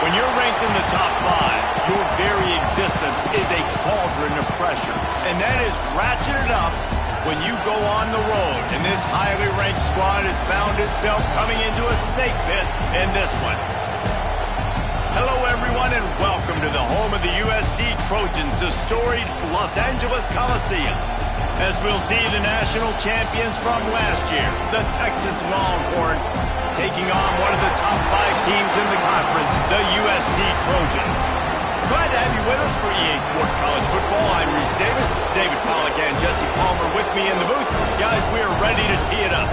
When you're ranked in the top 5, your very existence is a cauldron of pressure. And that is ratcheted up when you go on the road. And this highly ranked squad has found itself coming into a snake pit in this one. Hello, everyone, and welcome to the home of the USC Trojans, the storied Los Angeles Coliseum. As we'll see the national champions from last year, the Texas Longhorns, taking on one of the top 5 teams in the conference, the USC Trojans. Glad to have you with us for EA Sports College Football. I'm Reese Davis, David Pollack, and Jesse Palmer with me in the booth. Guys, we are ready to tee it up.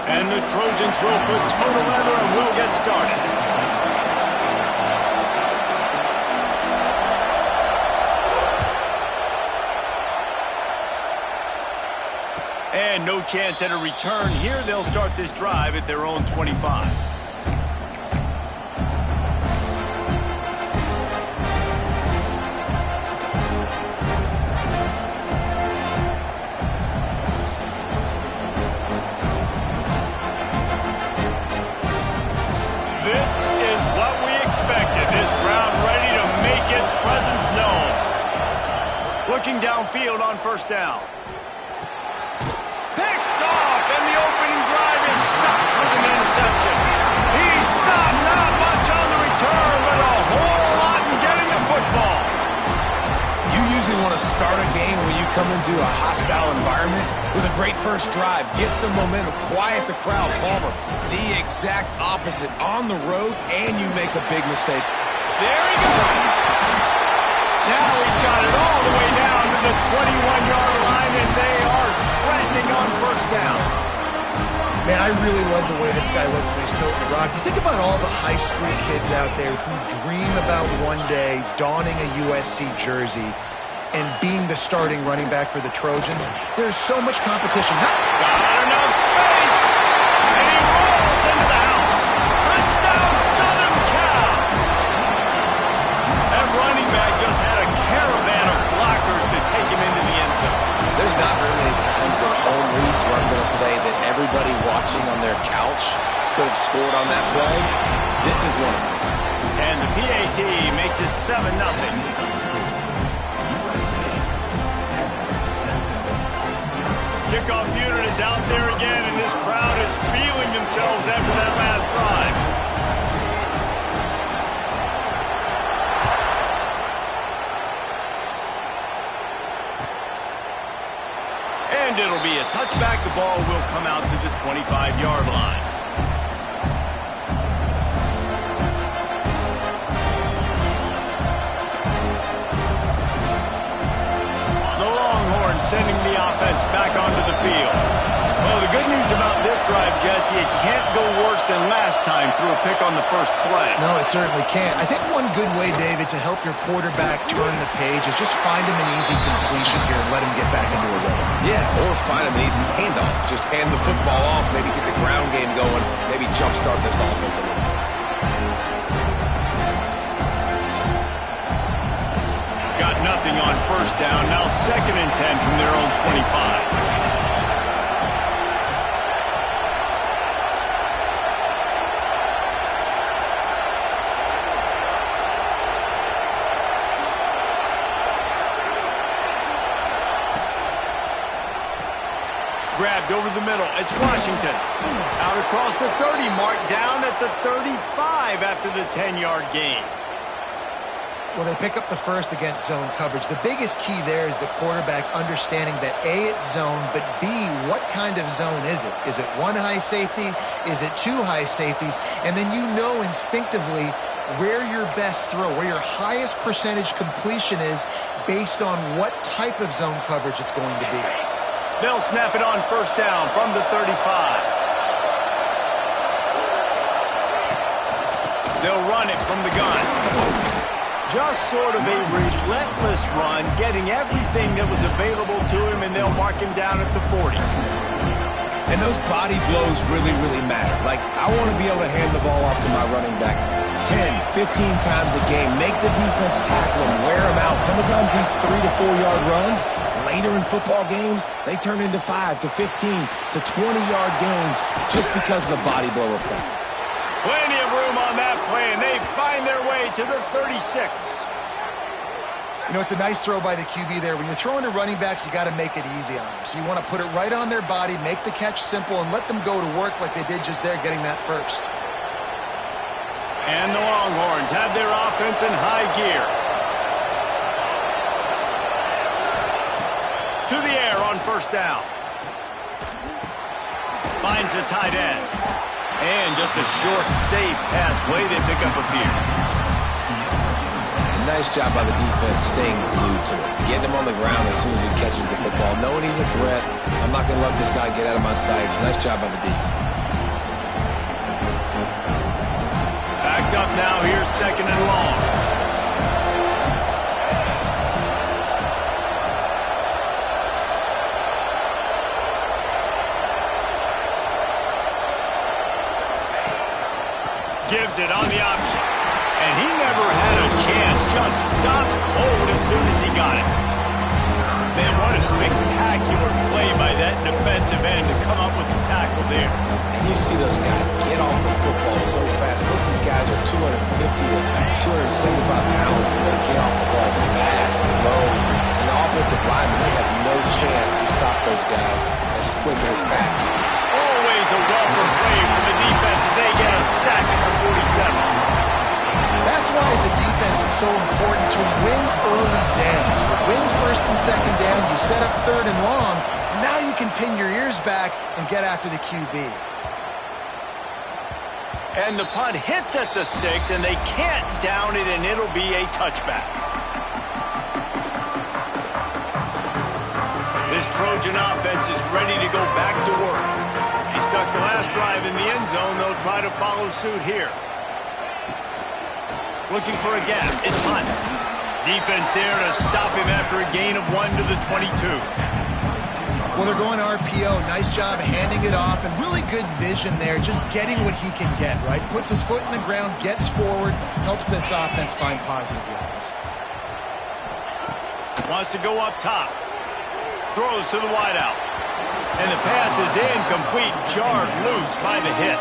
And the Trojans will put total leather and we'll get started. And no chance at a return here. They'll start this drive at their own 25. Looking downfield on first down. Picked off, and the opening drive is stopped with an interception. He's stopped, not much on the return, but a whole lot in getting the football. You usually want to start a game when you come into a hostile environment with a great first drive. Get some momentum, quiet the crowd. Palmer, the exact opposite. On the road, and you make a big mistake. There he goes. Now he's got it all the way down to the 21-yard line, and they are threatening on first down. Man, I really love the way this guy looks when he's toting the rock. You think about all the high school kids out there who dream about one day donning a USC jersey and being the starting running back for the Trojans. There's so much competition. Got enough space, and he rolls into the house. Touchdown, Southern Cal. That running back just had a caravan of blockers to take him into the end zone. There's not very many times at home, Reese, where I'm going to say that everybody watching on their couch could have scored on that play. This is one of them. And the PAT makes it 7-0. Kickoff unit is out there again, and this crowd is feeling themselves after that last drive. And it'll be a touchback. The ball will come out to the 25-yard line. The Longhorns sending the offense back onto the field. Well, the good news about this drive, Jesse, it can't go worse than last time through a pick on the first play. No, it certainly can't. I think one good way, David, to help your quarterback turn the page is just find him an easy completion here and let him get back into a rhythm. Yeah, or find him an easy handoff. Just hand the football off, maybe get the ground game going, maybe jumpstart this offense a little bit. Got nothing on first down. Now 2nd and 10 from their own 25. Grabbed over the middle. It's Washington. Out across the 30 mark, down at the 35 after the 10-yard gain. Well, they pick up the first against zone coverage. The biggest key there is the quarterback understanding that A, it's zone, but B, what kind of zone is it? Is it one high safety? Is it two high safeties? And then you know instinctively where your best throw, where your highest percentage completion is based on what type of zone coverage it's going to be. They'll snap it on first down from the 35. They'll run it from the gun. Just sort of a relentless run, getting everything that was available to him, and they'll mark him down at the 40. And those body blows really, really matter. Like, I want to be able to hand the ball off to my running back 10, 15 times a game. Make the defense tackle him, wear him out. Sometimes these 3 to 4 yard runs, later in football games, they turn into 5 to 15 to 20-yard gains just because of the body blow effect. Plenty of room on that play, and they find their way to the 36. You know, it's a nice throw by the QB there. When you're throwing to running backs, you got to make it easy on them. So you want to put it right on their body, make the catch simple, and let them go to work like they did just there, getting that first. And the Longhorns have their offense in high gear. To the air on first down. Finds the tight end. And just a short, safe pass play. They pick up a few. Nice job by the defense staying glued to it. Getting him on the ground as soon as he catches the football. Knowing he's a threat. I'm not going to let this guy get out of my sights. Nice job by the D. Backed up now. Here's second and long. Gives it on the option. And he never had a chance. Just stopped cold as soon as he got it. Man, what a spectacular play by that defensive end to come up with the tackle there. And you see those guys get off the football so fast. Most of these guys are 250 to 275 pounds, but they get off the ball fast, low. And the offensive linemen, they have no chance to stop those guys as quick and as fast. Always a welcome play from the defense as they get a sack at the 47. That's why, as a defense, it's so important to win early downs. You win first and second down, you set up third and long. Now you can pin your ears back and get after the QB. And the punt hits at the 6, and they can't down it, and it'll be a touchback. This Trojan offense is ready to go back to work. He stuck the last drive in the end zone. They'll try to follow suit here. Looking for a gap. It's Hunt. Defense there to stop him after a gain of 1 to the 22. Well, they're going RPO. Nice job handing it off, and really good vision there, just getting what he can get, right? Puts his foot in the ground, gets forward, helps this offense find positive yards. Wants to go up top. Throws to the wideout. And the pass is incomplete, jarred loose by the hit.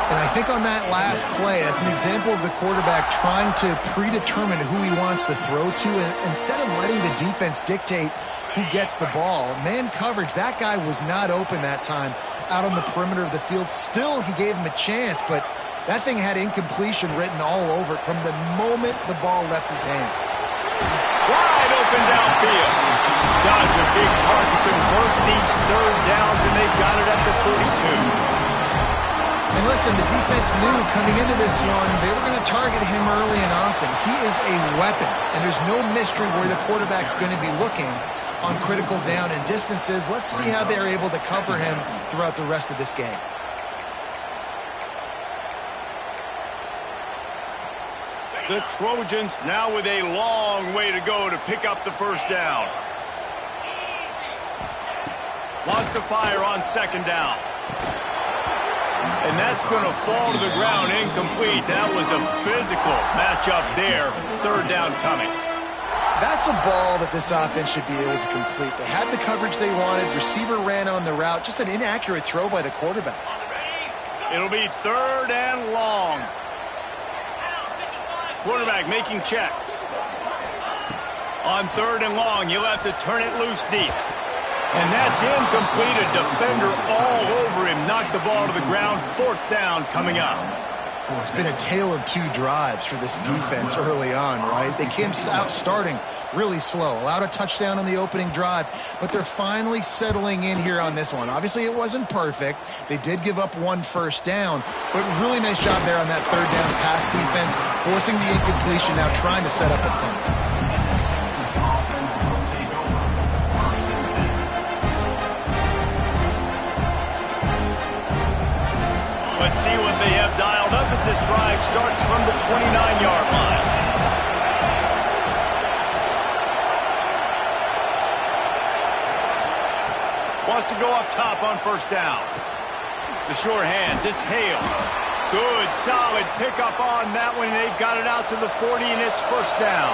And I think on that last play, that's an example of the quarterback trying to predetermine who he wants to throw to, and instead of letting the defense dictate who gets the ball. Man coverage, that guy was not open that time out on the perimeter of the field. Still, he gave him a chance, but that thing had incompletion written all over it from the moment the ball left his hand. Wide open downfield. Such a big part to convert these third downs, and they've got it at the 42. And listen, the defense knew coming into this one, they were going to target him early and often. He is a weapon, and there's no mystery where the quarterback's going to be looking on critical down and distances. Let's see how they're able to cover him throughout the rest of this game. The Trojans now with a long way to go to pick up the first down. Wants to fire on second down. And that's going to fall to the ground incomplete. That was a physical matchup there. Third down coming. That's a ball that this offense should be able to complete. They had the coverage they wanted. Receiver ran on the route. Just an inaccurate throw by the quarterback. It'll be third and long. Quarterback making checks. On third and long, you'll have to turn it loose deep. And that's incomplete. A defender all over him. Knocked the ball to the ground. Fourth down coming up. It's been a tale of two drives for this defense early on, right? They came out starting really slow. Allowed a touchdown on the opening drive, but they're finally settling in here on this one. Obviously, it wasn't perfect. They did give up one first down, but really nice job there on that third down pass defense, forcing the incompletion, now trying to set up a punt. Let's see what they have dialed up as this drive starts from the 29-yard line. Wants to go up top on first down. The sure hands, it's Hale. Good, solid pickup on that one. They've got it out to the 40, and it's first down.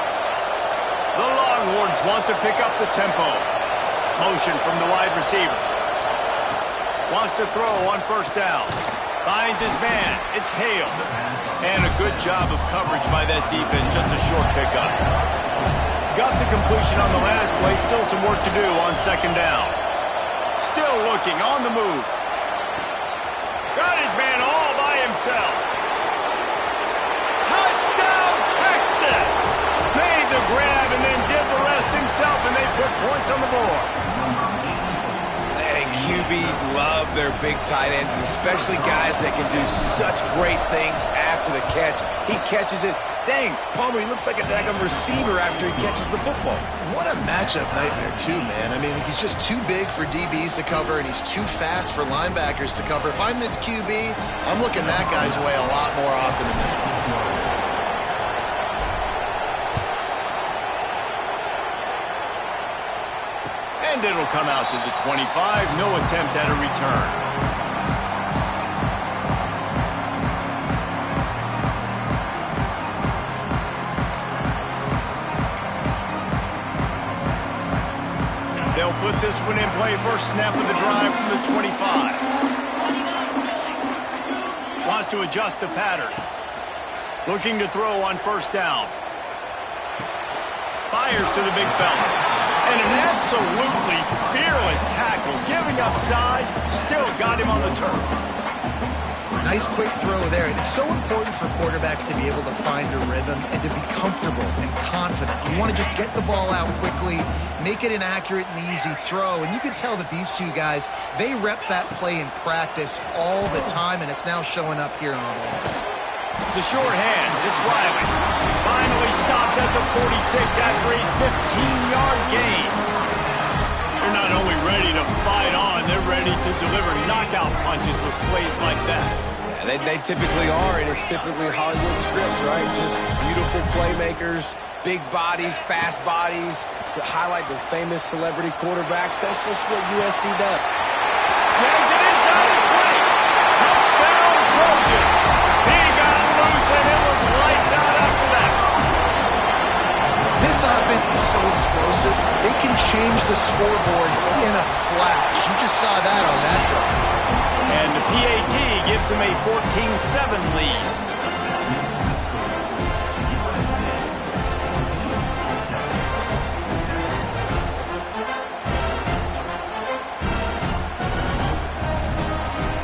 The Longhorns want to pick up the tempo. Motion from the wide receiver. Wants to throw on first down. Finds his man. It's Hale. And a good job of coverage by that defense. Just a short pickup. Got the completion on the last play. Still some work to do on second down. Still looking on the move. Got his man all by himself. Touchdown, Texas! Made the grab and then did the rest himself, and they put points on the board. And QBs love their big tight ends, and especially guys that can do such great things after the catch. He catches it. Dang, Palmer, he looks like a daggum receiver after he catches the football. What a matchup nightmare, too, man. I mean, he's just too big for DBs to cover, and he's too fast for linebackers to cover. If I'm this QB, I'm looking that guy's way a lot more often than this one. And it'll come out to the 25. No attempt at a return. They'll put this one in play. First snap of the drive from the 25. Wants to adjust the pattern. Looking to throw on first down. Fires to the big fella. And an absolutely fearless tackle. Giving up size. Still got him on the turf. Nice quick throw there. And it's so important for quarterbacks to be able to find a rhythm and to be comfortable and confident. You want to just get the ball out quickly, make it an accurate and easy throw. And you can tell that these two guys, they rep that play in practice all the time, and it's now showing up here on the The short hands, it's Riley. Finally stopped at the 46 after a 15-yard gain. They're not only ready to fight on, they're ready to deliver knockout punches with plays like that. They typically are, and it's typically Hollywood scripts, right? Just beautiful playmakers, big bodies, fast bodies that highlight the famous celebrity quarterbacks. That's just what USC does. Snags it inside the 20. Touchdown, Trojan. He got loose, and it was lights out after that. This offense is so explosive, they can change the scoreboard in a flash. You just saw that on that drive. And the PAT gives them a 14-7 lead.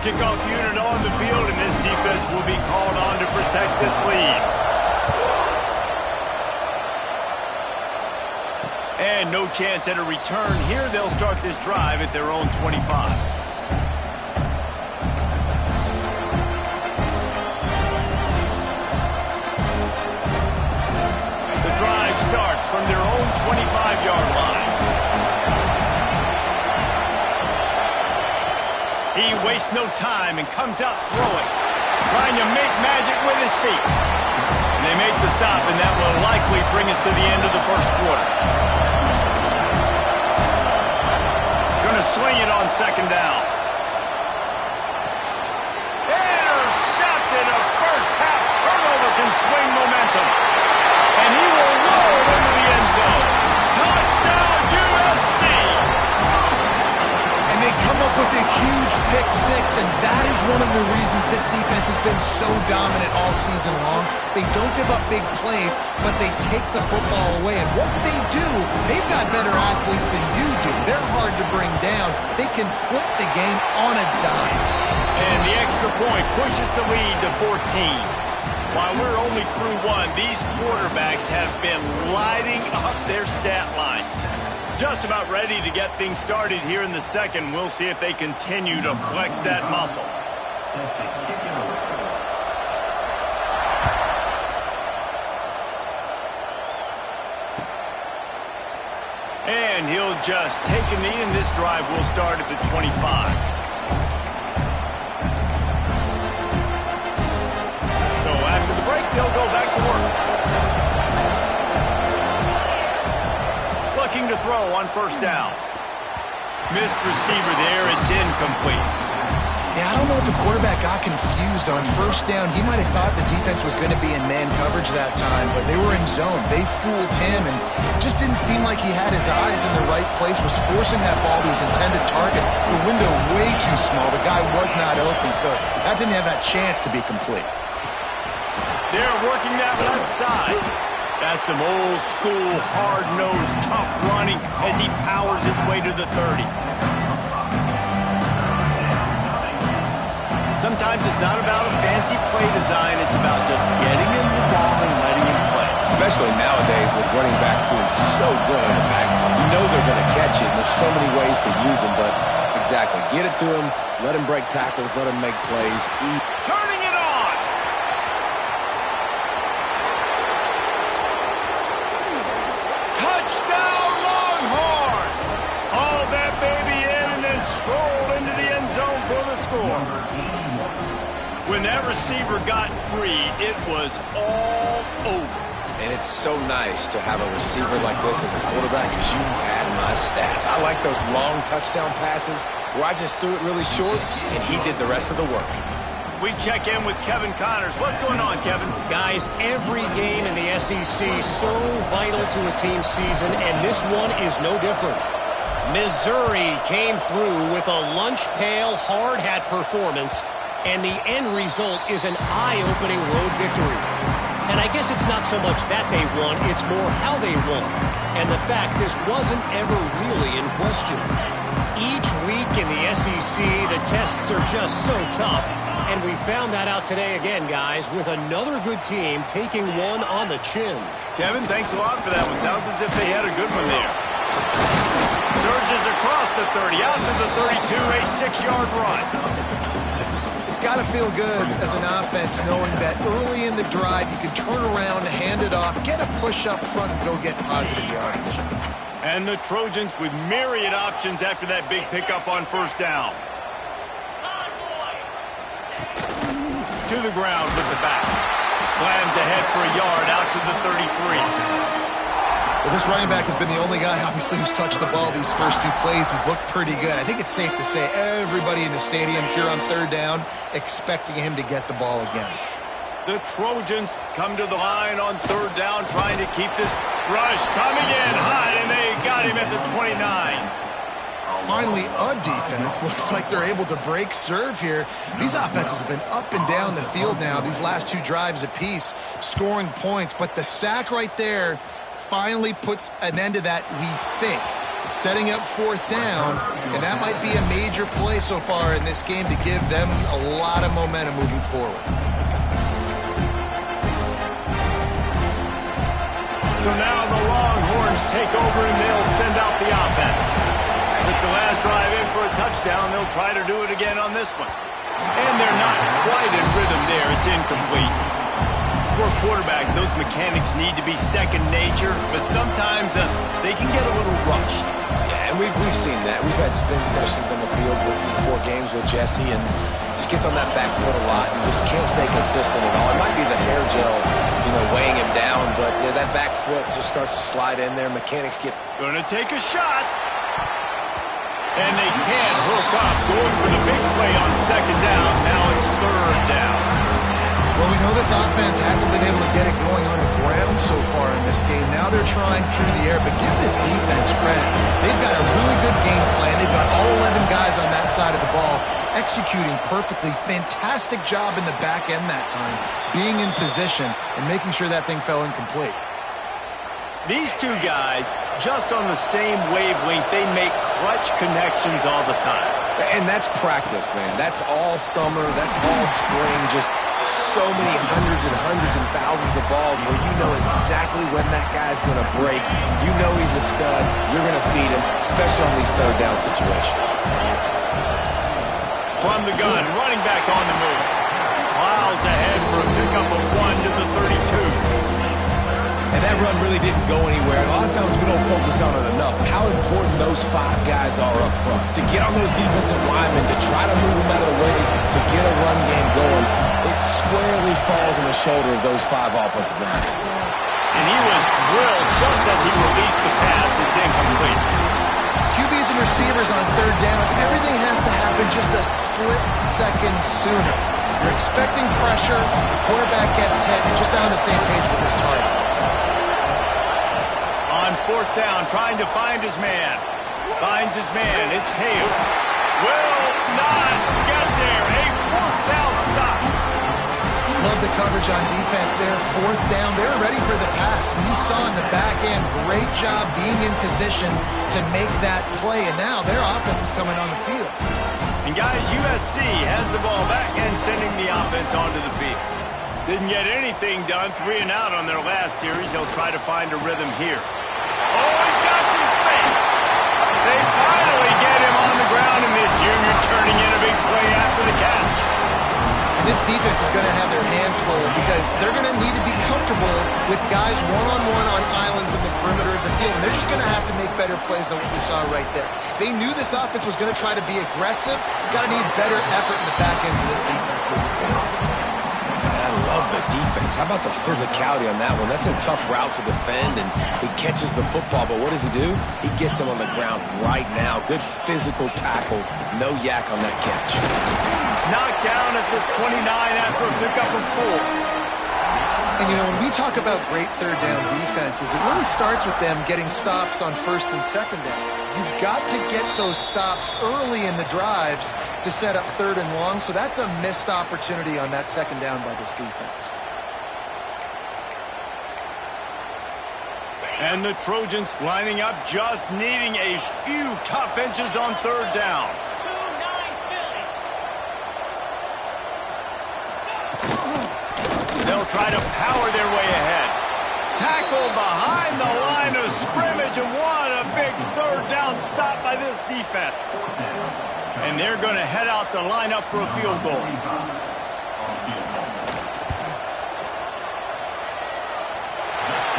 Kickoff unit on the field, and this defense will be called on to protect this lead. And no chance at a return here. They'll start this drive at their own 25. Starts from their own 25-yard line. He wastes no time and comes out throwing, trying to make magic with his feet. And they make the stop, and that will likely bring us to the end of the first quarter. Going to swing it on second down. Intercepted. A first-half turnover can swing momentum. And he will roll into the end zone. Touchdown, USC! And they come up with a huge pick six, and that is one of the reasons this defense has been so dominant all season long. They don't give up big plays, but they take the football away. And once they do, they've got better athletes than you do. They're hard to bring down. They can flip the game on a dime. And the extra point pushes the lead to 14. While we're only through one, these quarterbacks have been lighting up their stat line. Just about ready to get things started here in the second. We'll see if they continue to flex that muscle. And he'll just take a knee, and this drive will start at the 25. they'll go back to work. Looking to throw on first down. Missed receiver there. It's incomplete. Yeah, I don't know if the quarterback got confused on first down. He might have thought the defense was going to be in man coverage that time, but they were in zone. They fooled him, and just didn't seem like he had his eyes in the right place, was forcing that ball to his intended target. The window way too small. The guy was not open, so that didn't have that chance to be complete. They're working that left side. That's some old school, hard-nosed, tough running as he powers his way to the 30. Sometimes it's not about a fancy play design. It's about just getting him the ball and letting him play. Especially nowadays with running backs being so good in the backfield. You know they're going to catch it, and there's so many ways to use them, but exactly. Get it to him, let him break tackles, let him make plays. Turning it on! Touchdown Longhorns! Haul that baby in and then stroll into the end zone for the score. When that receiver got free, it was all over. And it's so nice to have a receiver like this as a quarterback because you had my stats. I like those long touchdown passes where I just threw it really short and he did the rest of the work. We check in with Kevin Connors. What's going on, Kevin? Guys, every game in the SEC is so vital to a team's season, and this one is no different. Missouri came through with a lunch pail hard hat performance, and the end result is an eye-opening road victory. And I guess it's not so much that they won, it's more how they won. And the fact this wasn't ever really in question. Each week in the SEC, the tests are just so tough. And we found that out today again, guys, with another good team taking one on the chin. Kevin, thanks a lot for that one. Sounds as if they had a good one there. Surges across the 30, out to the 32, a 6-yard run. It's got to feel good as an offense knowing that early in the drive you can turn around, hand it off, get a push up front, and go get positive yardage. And the Trojans with myriad options after that big pickup on first down. To the ground with the back. Slams ahead for a yard out to the 33. Well, this running back has been the only guy, obviously, who's touched the ball these first two plays. He's looked pretty good. I think it's safe to say everybody in the stadium here on third down expecting him to get the ball again. The Trojans come to the line on third down, trying to keep this rush coming in hot, and they got him at the 29. Finally, a defense. Looks like they're able to break serve here. These offenses have been up and down the field now, these last two drives apiece, scoring points. But the sack right there finally puts an end to that, we think. Setting up fourth down, and that might be a major play so far in this game to give them a lot of momentum moving forward. So now the Longhorns take over and they'll send out the offense. With the last drive in for a touchdown, they'll try to do it again on this one. And they're not quite in rhythm there. It's incomplete. For a quarterback, those mechanics need to be second nature, but sometimes they can get a little rushed. Yeah, and we've seen that. We've had spin sessions on the field before games with Jesse, and just gets on that back foot a lot and just can't stay consistent at all. It might be the hair gel, weighing him down, but that back foot just starts to slide in there. Mechanics get... Gonna take a shot. And they can't hook up, going for the big play on second down. Now it's third down. Well, we know this offense hasn't been able to get it going on the ground so far in this game. Now they're trying through the air, but give this defense credit. They've got a really good game plan. They've got all 11 guys on that side of the ball executing perfectly. Fantastic job in the back end that time, being in position and making sure that thing fell incomplete. These two guys, just on the same wavelength, they make clutch connections all the time. And that's practice, man. That's all summer. That's all spring. Just so many hundreds and thousands of balls where you know exactly when that guy's going to break. You know he's a stud. You're going to feed him, especially on these third down situations. From the gun, running back on the move. Miles ahead for a pickup of 1 to the 32. And that run really didn't go anywhere. A lot of times we don't focus on it enough. How important those 5 guys are up front. To get on those defensive linemen, to try to move them out of the way, to get a run game going. it squarely falls on the shoulder of those 5 offensive linemen. And he was drilled just as he released the pass. It's incomplete. QBs and receivers on third down, everything has to happen just a split second sooner. You're expecting pressure, the quarterback gets hit, you're just not on the same page with his target. On fourth down, trying to find his man. Finds his man, it's Hale. Will not get there. A fourth down stop. Love the coverage on defense there. Fourth down, they were ready for the pass. And you saw in the back end, great job being in position to make that play. And now their offense is coming on the field. And guys, USC has the ball back and sending the offense onto the field. Didn't get anything done, 3 and out on their last series. They'll try to find a rhythm here. Oh, he's got some space. They finally get him on the ground, and this junior turning in a big play after the catch. And this defense is going to have their hands full because they're going to need to be comfortable with guys one-on-one on islands in the perimeter of the field. And they're just going to have to make better plays than what we saw right there. They knew this offense was going to try to be aggressive. Got to need better effort in the back end for this defense moving forward. I love the defense. How about the physicality on that one? That's a tough route to defend, and he catches the football, but what does he do? He gets him on the ground right now. Good physical tackle. No yak on that catch. Knocked down at the 29 after a pickup of 4. And, you know, when we talk about great third down defenses, it really starts with them getting stops on first and second down. You've got to get those stops early in the drives to set up third and long, so that's a missed opportunity on that second down by this defense. And the Trojans lining up, just needing a few tough inches on third down. They'll try to power their way ahead. Tackled behind the line of scrimmage, and what a big third down stop by this defense. And they're going to head out to line up for a field goal.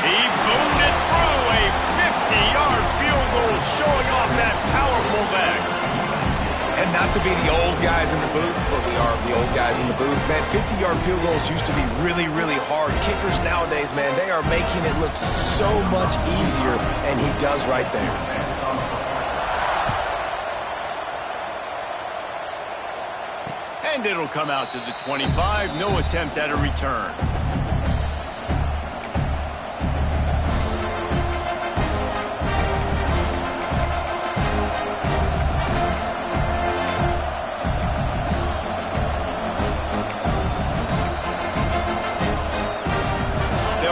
He boomed it through, a 50-yard field goal showing off that powerful leg. And not to be the old guys in the booth, but we are the old guys in the booth, man. 50-yard field goals used to be really, really hard. Kickers nowadays, man, they are making it look so much easier, and he does right there. And it'll come out to the 25. No attempt at a return.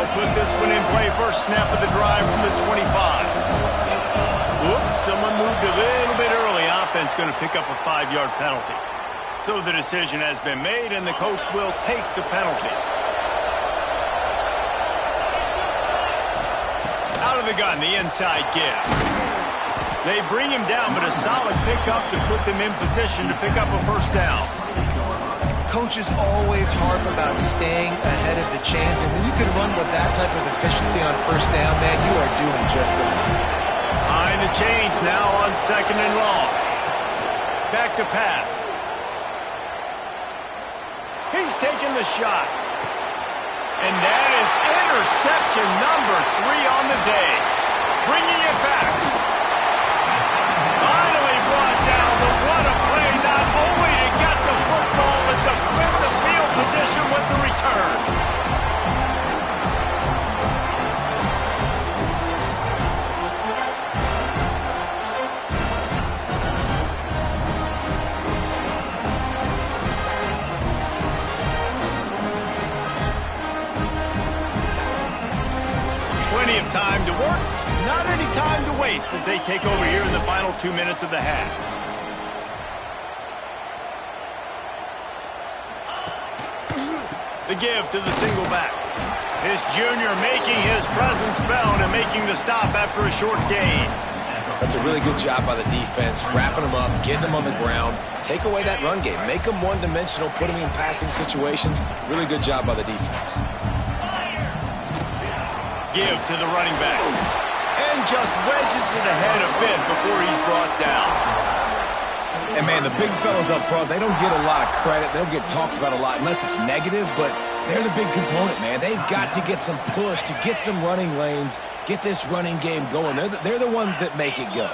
Put this one in play. First snap of the drive from the 25. Whoops, someone moved a little bit early. Offense going to pick up a 5-yard penalty. So the decision has been made, and the coach will take the penalty. Out of the gun, the inside give. They bring him down, but a solid pickup to put them in position to pick up a first down. Coaches always harp about staying ahead of the chains, and when you can run with that type of efficiency on first down, man, you are doing just that. Behind the chains now on second and long. Back to pass. He's taking the shot. And that is interception number 3 on the day. Bringing it back. Finally brought down, but what a play, not only to get the football, but to flip the field position with the return. Plenty of time to work, not any time to waste as they take over here in the final 2 minutes of the half. The give to the single back. This junior making his presence felt and making the stop after a short gain. That's a really good job by the defense, wrapping them up, getting them on the ground, take away that run game, make them one-dimensional, put them in passing situations. Really good job by the defense. Give to the running back. And just wedges it ahead a bit before he's brought down. And, man, the big fellas up front, they don't get a lot of credit. They'll get talked about a lot unless it's negative, but they're the big component, man. They've got to get some push, to get some running lanes, get this running game going. They're the ones that make it go.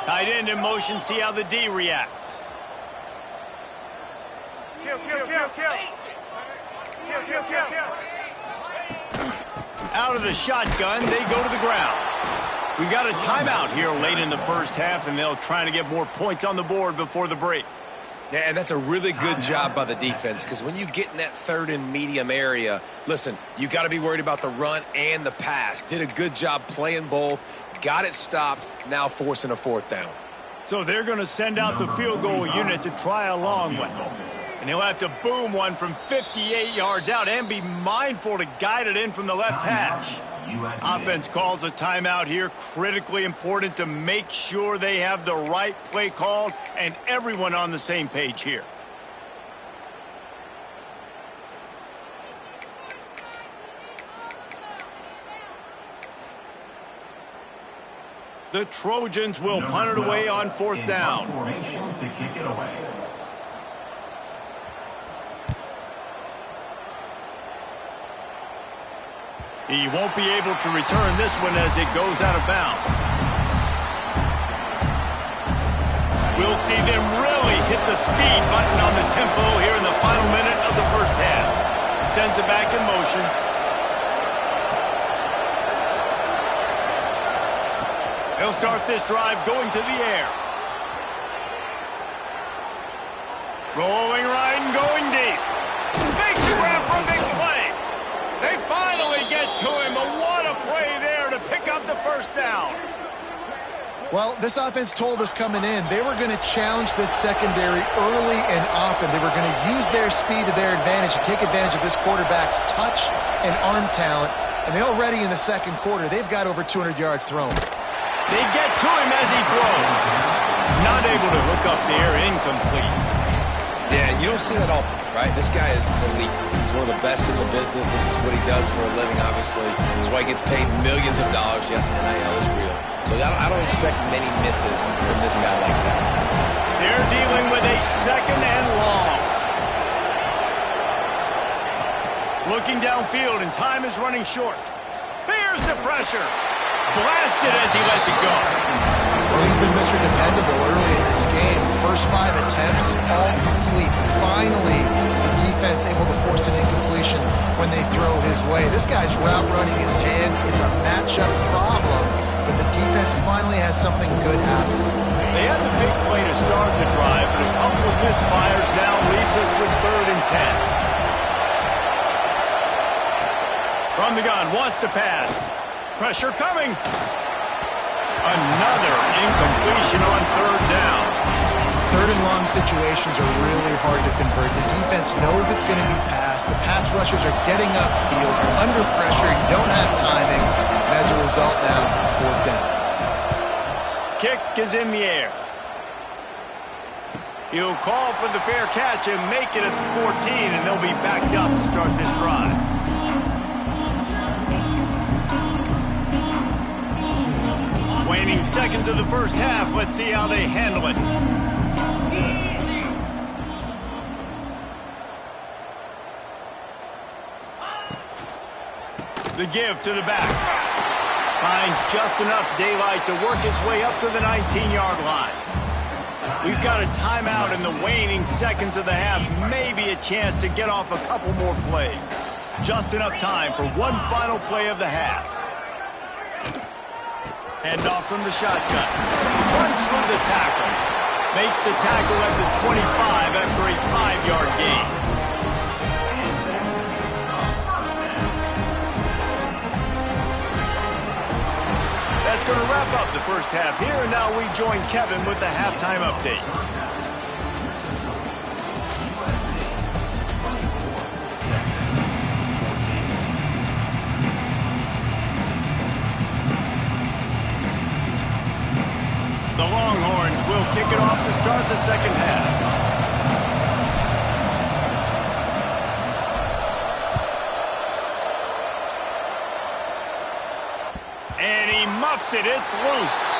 Tight end in motion, see how the D reacts. Out of the shotgun, they go to the ground. We got a timeout here late in the first half, and they'll try to get more points on the board before the break. Yeah, and that's a really good job by the defense, because when you get in that third and medium area, listen, you got to be worried about the run and the pass. Did a good job playing both, got it stopped, now forcing a fourth down. So they're going to send out the field goal unit to try a long one. And he'll have to boom one from 58 yards out and be mindful to guide it in from the left hash. Offense calls a timeout here. Critically important to make sure they have the right play called and everyone on the same page here. The Trojans will punt it away on fourth down. He won't be able to return this one as it goes out of bounds. We'll see them really hit the speed button on the tempo here in the final minute of the first half. Sends it back in motion. They'll start this drive going to the air. Rolling right and going deep. Big grab for a big play. They finally get to him, but what a play there to pick up the first down. Well, this offense told us coming in they were going to challenge this secondary early and often. They were going to use their speed to their advantage and take advantage of this quarterback's touch and arm talent. And they already in the second quarter, they've got over 200 yards thrown. They get to him as he throws. Not able to hook up there, incomplete. Yeah, and you don't see that often, right? This guy is elite. He's one of the best in the business. This is what he does for a living, obviously. That's why he gets paid millions of dollars. Yes, NIL is real. So I don't expect many misses from this guy like that. They're dealing with a second and long. Looking downfield, and time is running short. There's the pressure. Blasted as he lets it go. Well, he's been Mr. Dependable early in this game. First 5 attempts, all complete. Finally, the defense able to force an incompletion when they throw his way. This guy's route running his hands. It's a matchup problem, but the defense finally has something good happen. They had the big play to start the drive, but a couple of misfires now leaves us with 3rd and 10. From the gun, wants to pass. Pressure coming. Another incompletion on 3rd down. 3rd and long situations are really hard to convert. The defense knows it's going to be passed. The pass rushers are getting upfield. You're under pressure. You don't have timing. And as a result now, 4th down. Kick is in the air. He'll call for the fair catch and make it at the 14, and they'll be backed up to start this drive. Waning seconds of the first half. Let's see how they handle it. The give to the back. Finds just enough daylight to work his way up to the 19-yard line. We've got a timeout in the waning seconds of the half. Maybe a chance to get off a couple more plays. Just enough time for one final play of the half. Handoff from the shotgun. Runs through the tackle. Makes the tackle at the 25 after a 5-yard gain. That's going to wrap up the first half here, and now we join Kevin with the halftime update. The Longhorns will kick it off to start the second half. And he muffs it. It's loose.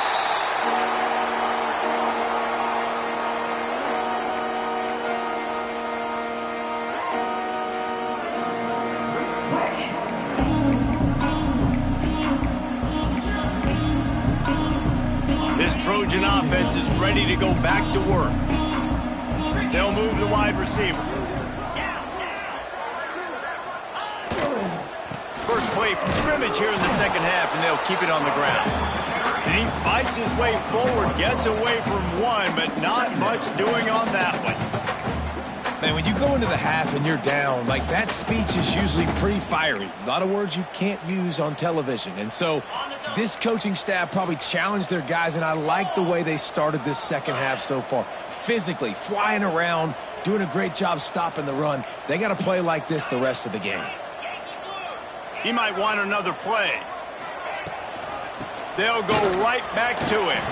Trojan offense is ready to go back to work. They'll move the wide receiver. First play from scrimmage here in the second half, and they'll keep it on the ground. And he fights his way forward, gets away from one, but not much doing on that one. Man, when you go into the half and you're down, like that speech is usually pretty fiery. A lot of words you can't use on television. And so this coaching staff probably challenged their guys, and I like the way they started this second half so far. Physically, flying around, doing a great job stopping the run. They got to play like this the rest of the game. He might want another play. They'll go right back to him.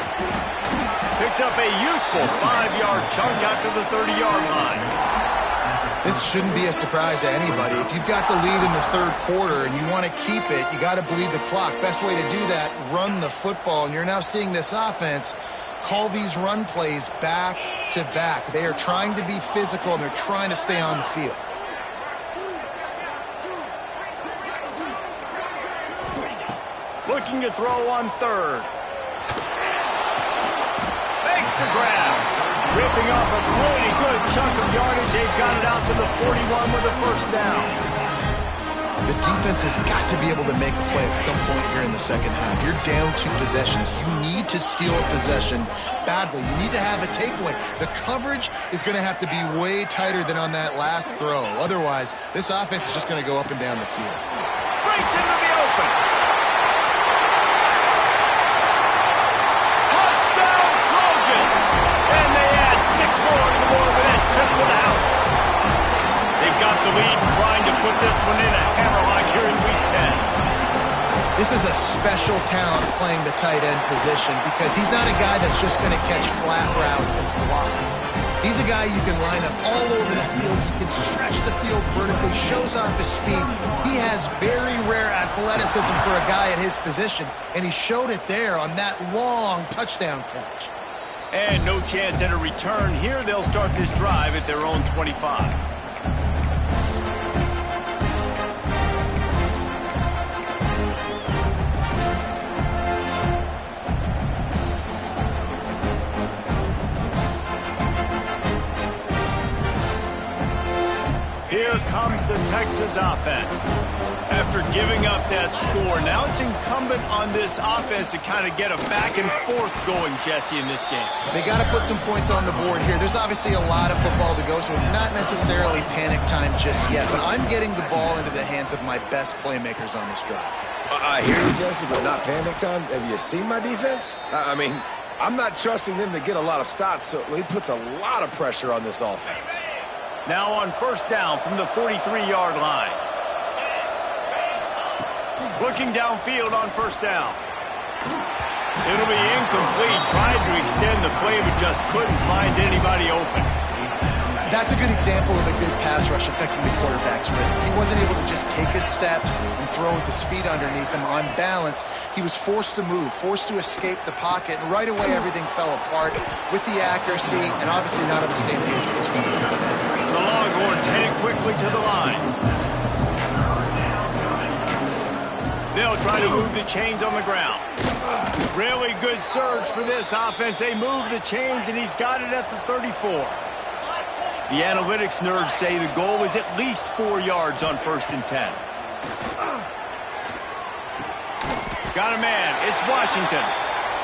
Picks up a useful 5-yard chunk after the 30-yard line. This shouldn't be a surprise to anybody. If you've got the lead in the third quarter and you want to keep it, you got to bleed the clock. Best way to do that, run the football. And you're now seeing this offense call these run plays back to back. They are trying to be physical, and they're trying to stay on the field. Looking to throw on third. Makes the grab. Ripping off a pretty good chunk of yardage. They've got it out to the 41 with a first down. The defense has got to be able to make a play at some point here in the second half. You're down 2 possessions. You need to steal a possession badly. You need to have a takeaway. The coverage is going to have to be way tighter than on that last throw. Otherwise, this offense is just going to go up and down the field. Breaks into the open. Touchdown, Trojans! And they add 6 more to the board with that trip to the house. They've got the lead, trying to put this one in a hammerlock here in Week 10. This is a special talent playing the tight end position because he's not a guy that's just going to catch flat routes and block. He's a guy you can line up all over the field. He can stretch the field vertically, shows off his speed. He has very rare athleticism for a guy at his position, and he showed it there on that long touchdown catch. And no chance at a return here. They'll start this drive at their own 25. Here comes the Texas offense. After giving up that score, now it's incumbent on this offense to kind of get a back and forth going, Jesse, in this game. They got to put some points on the board here. There's obviously a lot of football to go, so it's not necessarily panic time just yet, but I'm getting the ball into the hands of my best playmakers on this drive. I hear you, Jesse, but not panic time. Have you seen my defense? I mean, I'm not trusting them to get a lot of stops, so he puts a lot of pressure on this offense. Now on first down from the 43-yard line. Looking downfield on first down. It'll be incomplete. Tried to extend the play, but just couldn't find anybody open. That's a good example of a good pass rush affecting the quarterback's rhythm. He wasn't able to just take his steps and throw with his feet underneath him on balance. He was forced to move, forced to escape the pocket, and right away everything fell apart with the accuracy and obviously not on the same page with his running. The Longhorns heading quickly to the line. They'll try to move the chains on the ground. Really good surge for this offense. They move the chains, and he's got it at the 34. The analytics nerds say the goal is at least 4 yards on 1st and 10. Got a man. It's Washington.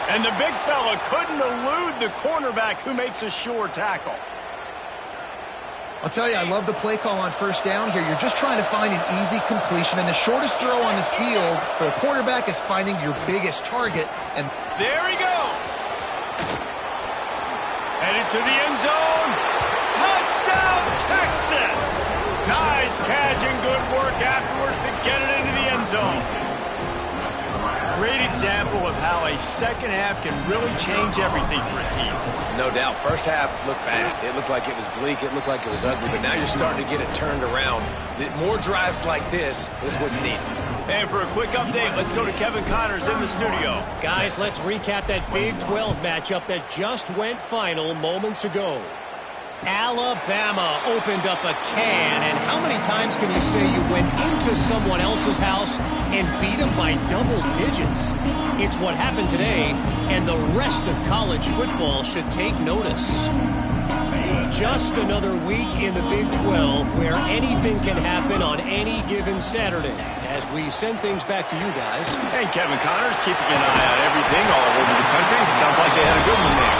And the big fella couldn't elude the cornerback who makes a sure tackle. I'll tell you, I love the play call on first down here. You're just trying to find an easy completion, and the shortest throw on the field for a quarterback is finding your biggest target. And there he goes. Headed to the end zone. Touchdown, Texas. Nice catch and good work afterwards to get it into the end zone. Great example of how a second half can really change everything for a team. No doubt. First half looked bad. It looked like it was bleak. It looked like it was ugly. But now you're starting to get it turned around. More drives like this is what's needed. And for a quick update, let's go to Kevin Connors in the studio. Guys, let's recap that Big 12 matchup that just went final moments ago. Alabama opened up a can, and how many times can you say you went into someone else's house and beat them by double digits? It's what happened today, and the rest of college football should take notice. Just another week in the Big 12 where anything can happen on any given Saturday. As we send things back to you guys. And Kevin Connors keeping an eye on everything all over the country. Sounds like they had a good one there.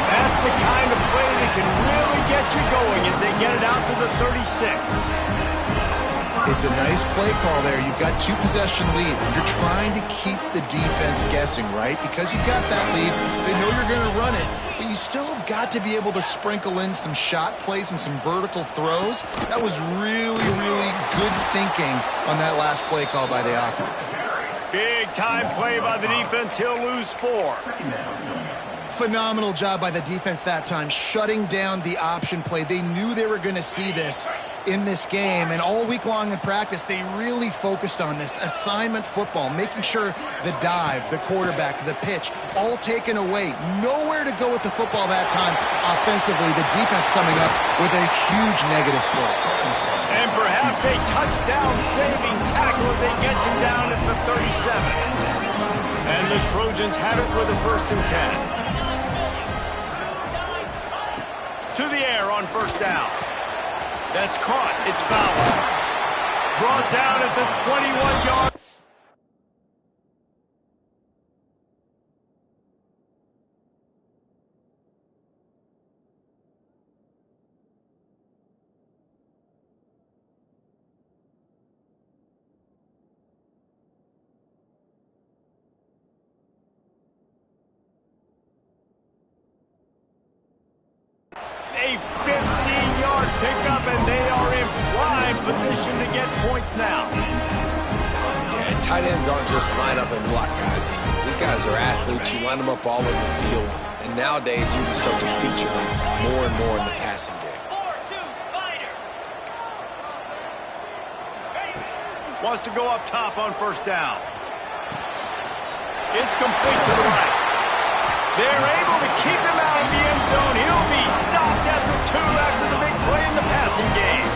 That's the kind of play that can really get you going as they get it out to the 36. It's a nice play call there. You've got 2-possession lead. You're trying to keep the defense guessing, right? Because you've got that lead, they know you're going to run it, but you still have got to be able to sprinkle in some shot plays and some vertical throws. That was really, really good thinking on that last play call by the offense. Big time play by the defense. He'll lose 4. Phenomenal job by the defense that time, shutting down the option play. They knew they were going to see this in this game, and all week long in practice, they really focused on this assignment football, making sure the dive, the quarterback, the pitch, all taken away. Nowhere to go with the football that time offensively. The defense coming up with a huge negative play. And perhaps a touchdown-saving tackle as they get him down at the 37. And the Trojans have it with a 1st and 10. To the air on 1st down. That's caught. It's fouled. Brought down at the 21-yard. A 15-yard pickup, and they are in prime position to get points now. Yeah, and tight ends aren't just line up and block guys. These guys are athletes. You line them up all over the field, and nowadays you can start to feature them more and more in the passing game. Wants to go up top on 1st down. It's complete to the right. They're able to keep him out of the end zone. He'll be stopped at the 2 after the big play in the passing game.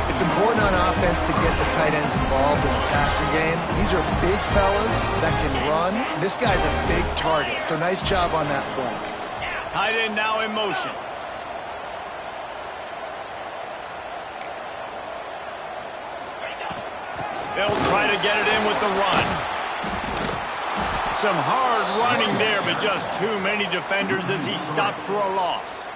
It's important on offense to get the tight ends involved in the passing game. These are big fellas that can run. This guy's a big target, so nice job on that play. Tight end now in motion. They'll try to get it in with the run. Some hard running there, but just too many defenders as he stopped for a loss.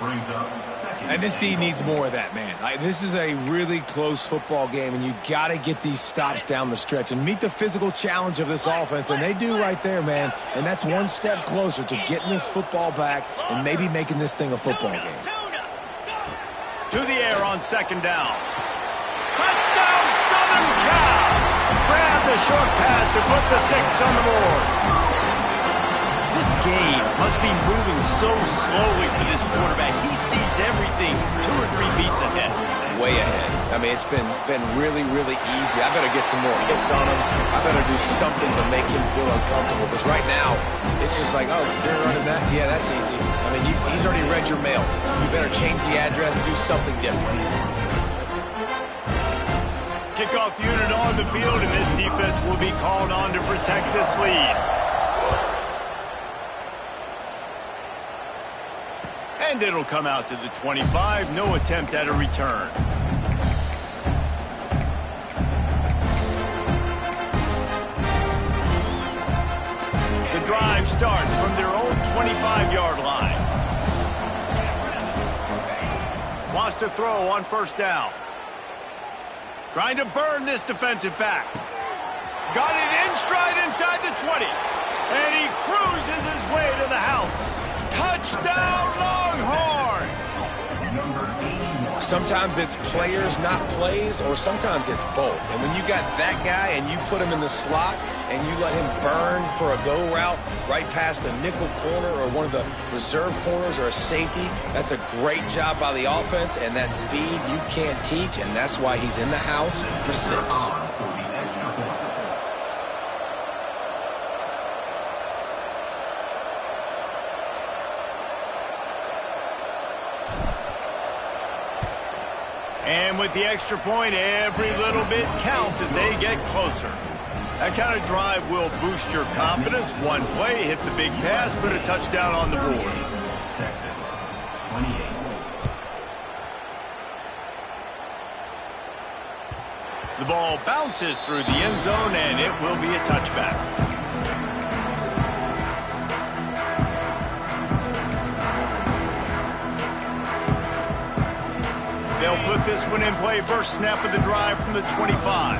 And this D needs more of that, man. This is a really close football game, and you got to get these stops down the stretch and meet the physical challenge of this offense, and they do right there, man. And that's one step closer to getting this football back and maybe making this thing a football game. To the air on 2nd down. Touchdown, Southern Cal! Grab the short pass to put the 6 on the board. This game must be moving so slowly for this quarterback. He sees everything 2 or 3 beats ahead. Way ahead. I mean, it's been really, really easy. I better get some more hits on him. I better do something to make him feel uncomfortable. Because right now, it's just like, oh, you're running that? Yeah, that's easy. I mean, he's already read your mail. You better change the address and do something different. Kickoff unit on the field, and this defense will be called on to protect this lead. And it'll come out to the 25. No attempt at a return. The drive starts from their own 25-yard line. Wants to throw on 1st down. Trying to burn this defensive back. Got it in stride inside the 20. And he cruises his way to the house. Touchdown, Longhorns! Sometimes it's players, not plays, or sometimes it's both. And when you got that guy and you put him in the slot and you let him burn for a go route right past a nickel corner or one of the reserve corners or a safety, that's a great job by the offense, and that speed you can't teach, and that's why he's in the house for 6. And with the extra point, every little bit counts as they get closer. That kind of drive will boost your confidence. One play, hit the big pass, put a touchdown on the board. Texas, 28. The ball bounces through the end zone, and it will be a touchback. They'll put this one in play. First snap of the drive from the 25.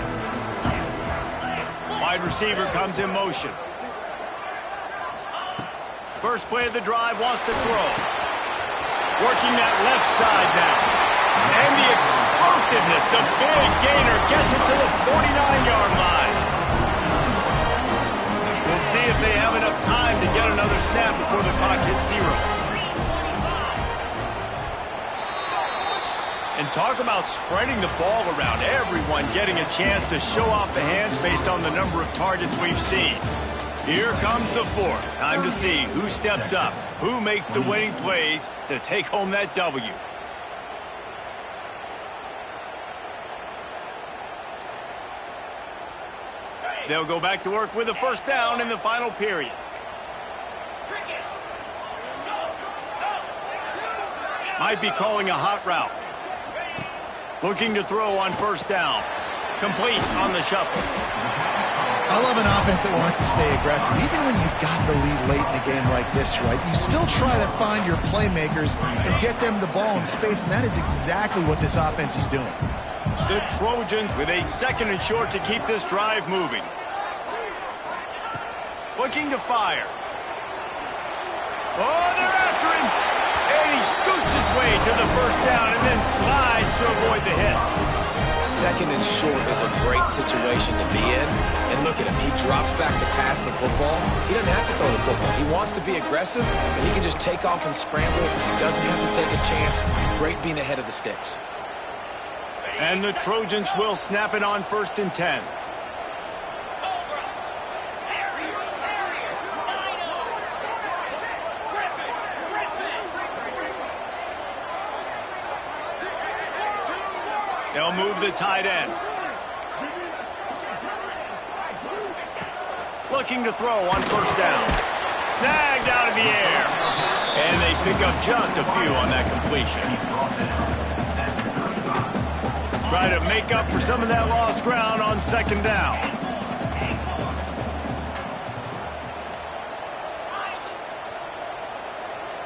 Wide receiver comes in motion. First play of the drive, wants to throw. Working that left side now. And the explosiveness, the big gainer gets it to the 49-yard line. We'll see if they have enough time to get another snap before the clock hits 0. And talk about spreading the ball around. Everyone getting a chance to show off the hands based on the number of targets we've seen. Here comes the fourth. Time to see who steps up, who makes the winning plays to take home that W. They'll go back to work with a first down in the final period. Might be calling a hot route. Looking to throw on first down. Complete on the shuffle. I love an offense that wants to stay aggressive. Even when you've got the lead late in a game like this, right, you still try to find your playmakers and get them the ball in space, and that is exactly what this offense is doing. The Trojans with a second and short to keep this drive moving. Looking to fire. Oh, they're after him. And he scoots his way to the first down and then slides to avoid the hit. Second and short is a great situation to be in. And look at him. He drops back to pass the football. He doesn't have to throw the football. He wants to be aggressive, but he can just take off and scramble. He doesn't have to take a chance. Great being ahead of the sticks. And the Trojans will snap it on first and 10. They'll move the tight end. Looking to throw on first down. Snagged out of the air. And they pick up just a few on that completion. Try to make up for some of that lost ground on second down.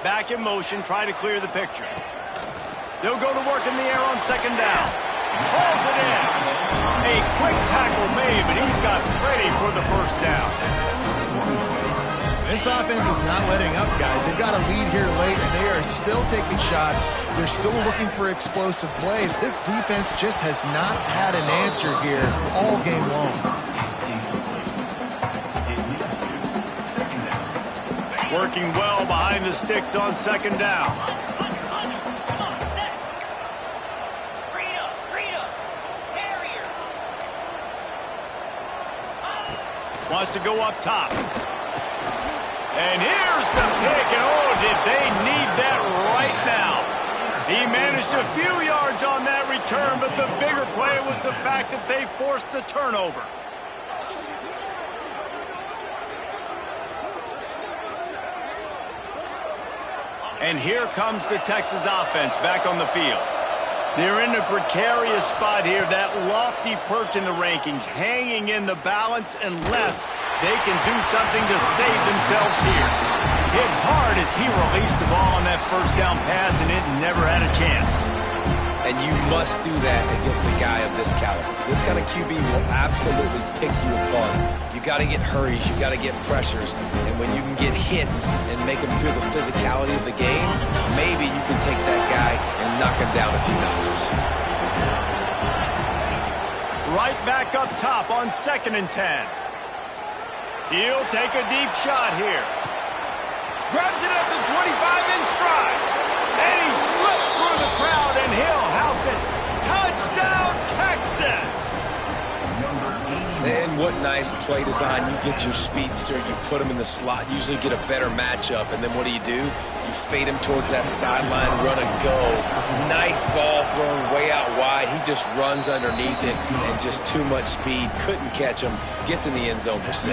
Back in motion, try to clear the picture. They'll go to work in the air on second down. Pulls it in. A quick tackle made, but he's got ready for the first down. This offense is not letting up, guys. They've got a lead here late, and they are still taking shots. They're still looking for explosive plays. This defense just has not had an answer here all game long. Working well behind the sticks on second down. Wants to go up top. And here's the pick, and oh, did they need that right now. He managed a few yards on that return, but the bigger play was the fact that they forced the turnover. And here comes the Texas offense back on the field. They're in a precarious spot here, that lofty perch in the rankings, hanging in the balance unless they can do something to save themselves here. Hit hard as he released the ball on that first down pass, and it never had a chance. And you must do that against a guy of this caliber. This kind of QB will absolutely pick you apart. You got to get hurries, you got to get pressures, and when you can get hits and make him feel the physicality of the game, maybe you can take that guy and knock him down a few notches. Right back up top on second and 10. He'll take a deep shot here. Grabs it at the 25 in stride. And he slipped through the crowd, and he'll house it. Touchdown, Texas! And what nice play design. You get your speedster, you put him in the slot, usually get a better matchup, and then what do? You fade him towards that sideline, run and go. Nice ball thrown way out wide. He just runs underneath it and just too much speed. Couldn't catch him. Gets in the end zone for 6.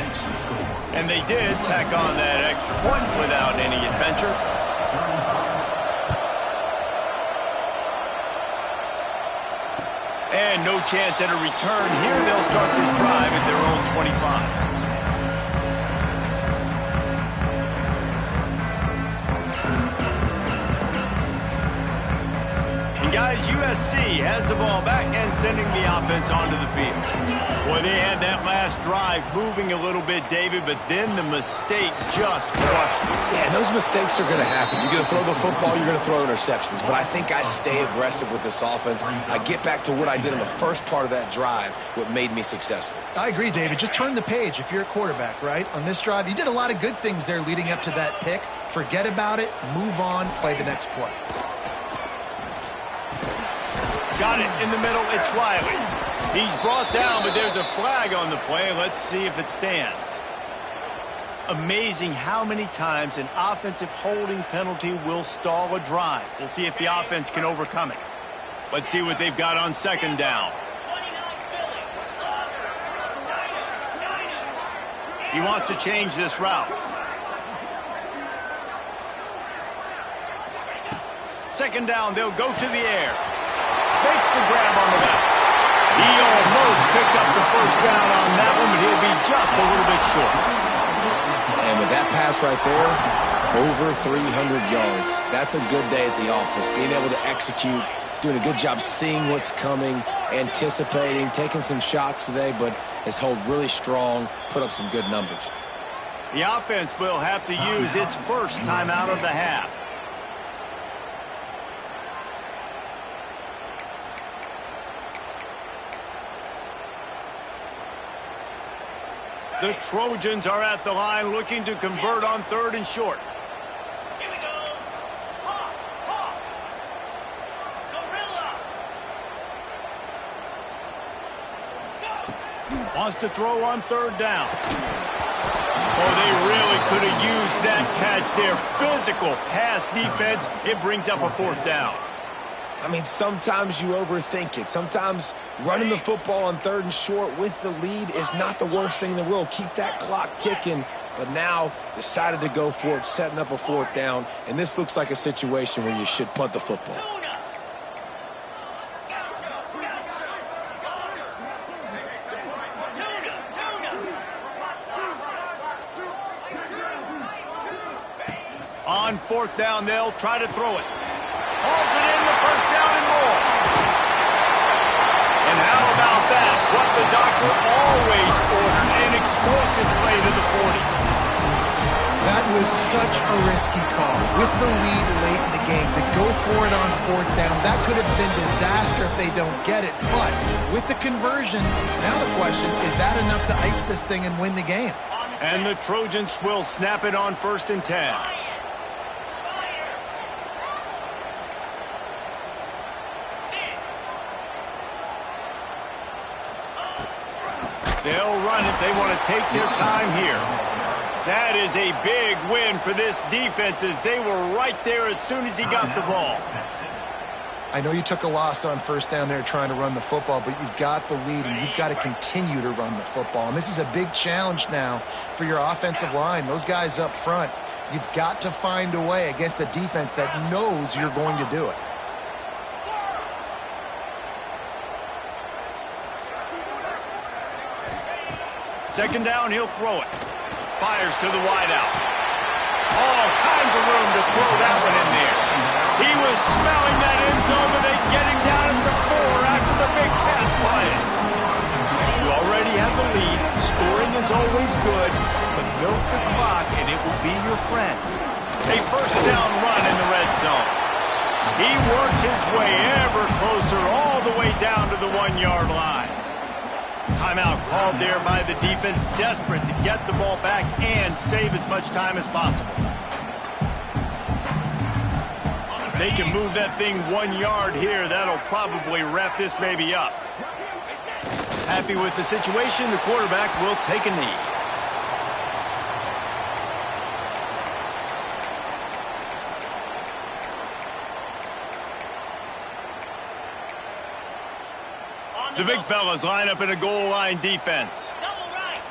And they did tack on that extra point without any adventure. And no chance at a return here. They'll start this drive at their own 25. Guys, USC has the ball back and sending the offense onto the field. Boy, they had that last drive moving a little bit, David, but then the mistake just crushed them. Yeah, and those mistakes are going to happen. You're going to throw the football, you're going to throw interceptions. But I think I stay aggressive with this offense. I get back to what I did in the first part of that drive, what made me successful. I agree, David. Just turn the page if you're a quarterback, right? On this drive, you did a lot of good things there leading up to that pick. Forget about it, move on, play the next play. Got it in the middle. It's Riley. He's brought down, but there's a flag on the play. Let's see if it stands. Amazing how many times an offensive holding penalty will stall a drive. We'll see if the offense can overcome it. Let's see what they've got on second down. He wants to change this route. Second down, they'll go to the air. Makes the grab on the left. He almost picked up the first down on that one, but he'll be just a little bit short. And with that pass right there, over 300 yards. That's a good day at the office. Being able to execute, doing a good job seeing what's coming, anticipating, taking some shots today, but has held really strong, put up some good numbers. The offense will have to use its first timeout of the half. The Trojans are at the line looking to convert on 3rd and short. Here we go. Gorilla. Wants to throw on 3rd down. Oh, they really could have used that catch there. Physical pass defense. It brings up a 4th down. I mean, sometimes you overthink it. Sometimes running the football on 3rd and short with the lead is not the worst thing in the world. Keep that clock ticking. But now decided to go for it, setting up a 4th down. And this looks like a situation where you should punt the football. On 4th down, they'll try to throw it. Hauls it in, the first down and more. And how about that? What the doctor always ordered, an explosive play to the 40. That was such a risky call. With the lead late in the game, to go for it on 4th down, that could have been disaster if they don't get it. But with the conversion, now the question, is that enough to ice this thing and win the game? And the Trojans will snap it on 1st and 10. They'll run it. They want to take their time here. That is a big win for this defense as they were right there as soon as he got the ball. I know you took a loss on 1st down there trying to run the football, but you've got the lead and you've got to continue to run the football. And this is a big challenge now for your offensive line. Those guys up front, you've got to find a way against a defense that knows you're going to do it. Second down, he'll throw it. Fires to the wideout. All kinds of room to throw that one in there. He was smelling that end zone, but they get him down at the 4 after the big pass play. You already have the lead. Scoring is always good, but milk the clock and it will be your friend. A first down run in the red zone. He works his way ever closer all the way down to the 1-yard line. Timeout called there by the defense, desperate to get the ball back and save as much time as possible. If they can move that thing 1 yard here, that'll probably wrap this baby up. Happy with the situation, the quarterback will take a knee. The big fellas line up in a goal line defense. Double right.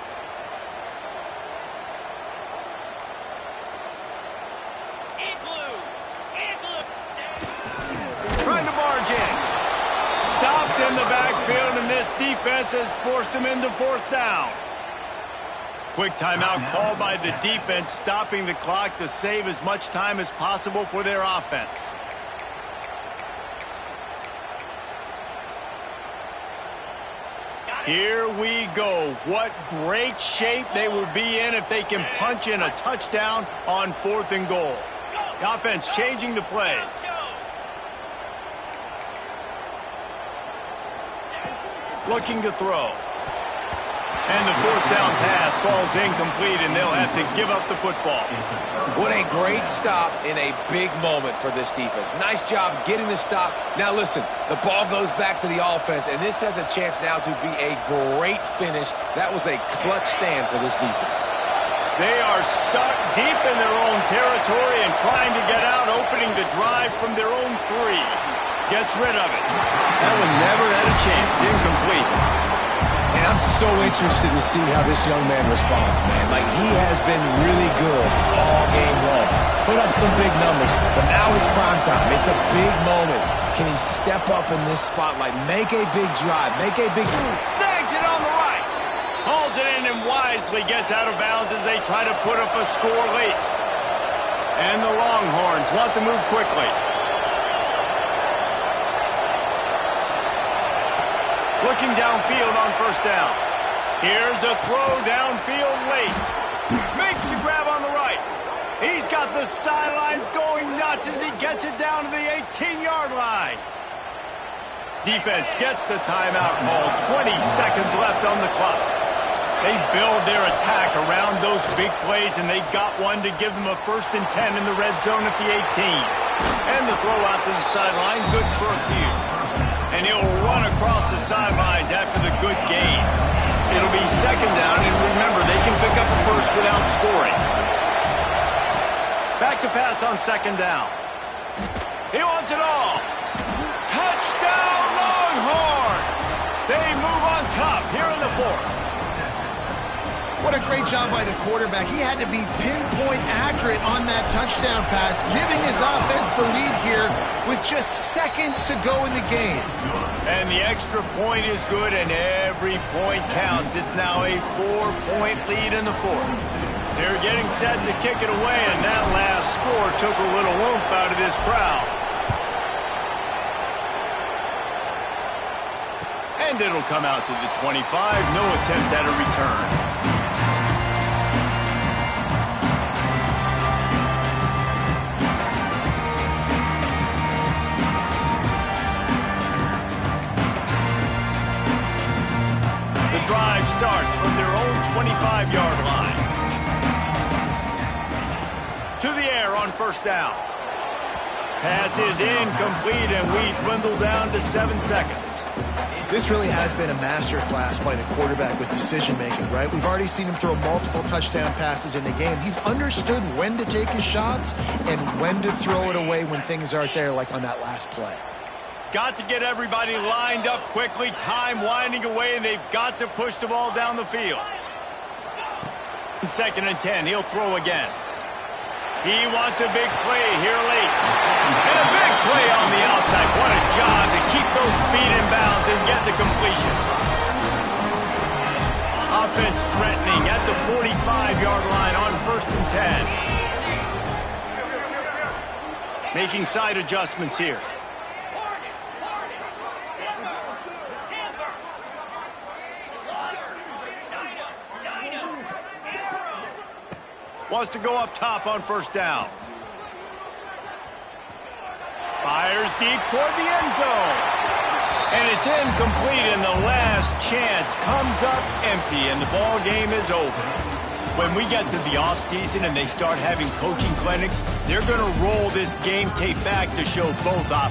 Igloo. Trying to barge in. Stopped in the backfield, and this defense has forced him into fourth down. Quick timeout called by the defense, stopping the clock to save as much time as possible for their offense. Here we go. What great shape they would be in if they can punch in a touchdown on 4th and goal. The offense changing the play. Looking to throw. And the 4th down pass falls incomplete, and they'll have to give up the football. What a great stop in a big moment for this defense. Nice job getting the stop. Now listen, the ball goes back to the offense, and this has a chance now to be a great finish. That was a clutch stand for this defense. They are stuck deep in their own territory and trying to get out, opening the drive from their own 3. Gets rid of it. That one never had a chance. Incomplete. And I'm so interested to see how this young man responds, man. Like, he has been really good all game long. Put up some big numbers, but now it's prime time. It's a big moment. Can he step up in this spotlight, make a big drive, make a big move? Snags it on the right. Hauls it in and wisely gets out of bounds as they try to put up a score late. And the Longhorns want to move quickly. Looking downfield on 1st down. Here's a throw downfield late. Makes the grab on the right. He's got the sidelines going nuts as he gets it down to the 18-yard line. Defense gets the timeout called. 20 seconds left on the clock. They build their attack around those big plays, and they got one to give them a 1st and 10 in the red zone at the 18. And the throw out to the sideline, good for a few. And he'll run across the sidelines after the good gain. It'll be 2nd down, and remember, they can pick up a 1st without scoring. Back to pass on 2nd down. He wants it all. Touchdown, Longhorns! They move on top here in the 4th. What a great job by the quarterback. He had to be pinpoint accurate on that touchdown pass, giving his offense the lead here with just seconds to go in the game. And the extra point is good, and every point counts. It's now a 4-point lead in the 4th. They're getting set to kick it away, and that last score took a little oomph out of this crowd. And it'll come out to the 25. No attempt at a return. Drive starts from their own 25-yard line. To the air on 1st down. Pass is incomplete, and we dwindle down to 7 seconds. This really has been a masterclass by the quarterback with decision-making, right? We've already seen him throw multiple touchdown passes in the game. He's understood when to take his shots and when to throw it away when things aren't there, like on that last play. Got to get everybody lined up quickly. Time winding away, and they've got to push the ball down the field. 2nd and 10, he'll throw again. He wants a big play here late. And a big play on the outside. What a job to keep those feet in bounds and get the completion. Offense threatening at the 45-yard line on 1st and 10. Making side adjustments here. Wants to go up top on 1st down. Fires deep toward the end zone. And it's incomplete, and the last chance comes up empty, and the ball game is over. When we get to the offseason and they start having coaching clinics, they're going to roll this game tape back to show both options.